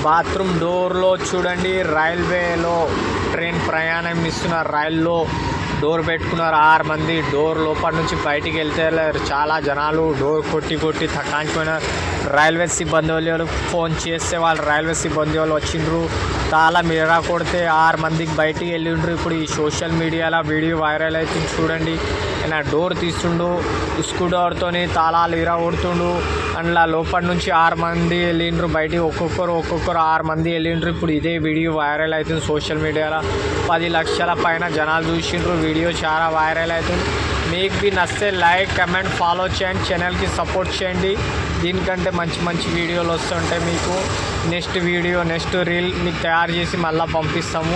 Bathroom డోర్లో చూడండి, రైల్వేలో train ప్రయాణం ఇస్తున్న రైల్లో డోర్ పెట్టుకున్నారు 6 మంది. డోర్ లోపల నుంచి బయటికి వెళ్తే చాలా జనాలు డోర్ కొట్టి కొట్టి తక్కాంచిపోయినారు. రైల్వే సిబ్బంది వాళ్ళు ఫోన్ చేస్తే వాళ్ళు రైల్వే సిబ్బంది వాళ్ళు వచ్చిండ్రు, తాళం ఇరా కొడితే 6 మందికి బయటికి వెళ్ళిండ్రు. ఇప్పుడు ఈ సోషల్ మీడియాలో వీడియో వైరల్ అవుతుంది చూడండి. ఆయన డోర్ తీస్తుండు, స్క్రూ డోర్తోని తాళాలు ఇరా కొడుతుండు. అందులో లోపల నుంచి 6 మంది వెళ్ళిండ్రు బయటికి, ఒక్కొక్కరు 6 మంది వెళ్ళిండ్రు. ఇప్పుడు ఇదే వీడియో వైరల్ అవుతుంది సోషల్ మీడియాలో. 10 లక్షల పైన జనాలు చూసిండ్రు. వీడియో చాలా వైరల్ అవుతుంది. మీకు బి నచ్చితే లైక్, కమెంట్, ఫాలో చేయండి, ఛానల్కి సపోర్ట్ చేయండి. దీనికంటే మంచి మంచి వీడియోలు వస్తుంటాయి మీకు. నెక్స్ట్ రీల్ మీకు తయారు చేసి మళ్ళీ పంపిస్తాము.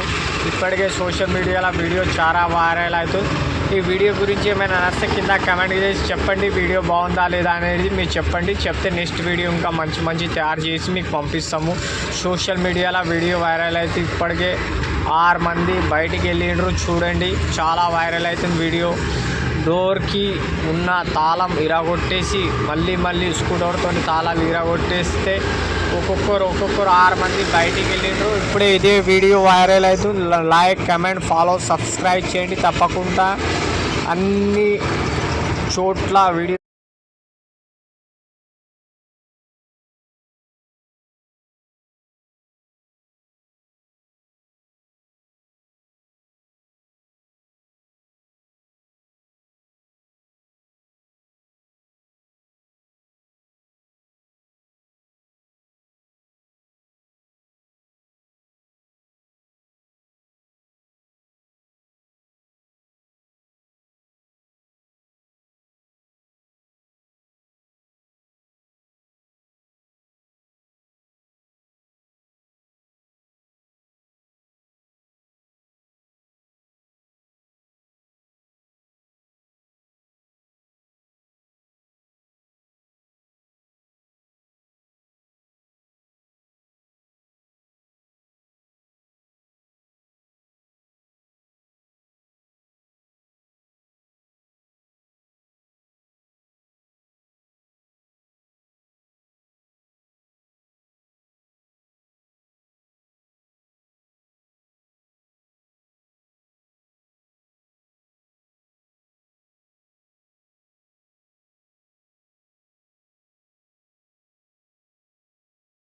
ఇప్పటికే సోషల్ మీడియాలో వీడియో చాలా వైరల్ అవుతుంది. ఈ వీడియో గురించి ఏమైనా నచ్చితే కింద కమెంట్ చేసి చెప్పండి. వీడియో బాగుందా లేదా అనేది మీరు చెప్పండి. చెప్తే నెక్స్ట్ వీడియో ఇంకా మంచి తయారు చేసి మీకు పంపిస్తాము. సోషల్ మీడియాలో వీడియో వైరల్ అయితే ఇప్పటికే 6 మంది బయటికి వెళ్ళిండ్రు చూడండి. చాలా వైరల్ అవుతుంది వీడియో. డోర్కి ఉన్న తాళం ఇరగొట్టేసి మళ్ళీ స్క్రూ డోర్తో తాళాలు ఇరగొట్టేస్తే ఒక్కొక్కరు 6 మంది బయటికి వెళ్ళిండ్రు. ఇప్పుడే ఇదే వీడియో వైరల్ అవుతుంది. లైక్, కమెంట్, ఫాలో, సబ్స్క్రైబ్ చేయండి తప్పకుండా. అన్ని చోట్ల వీడియో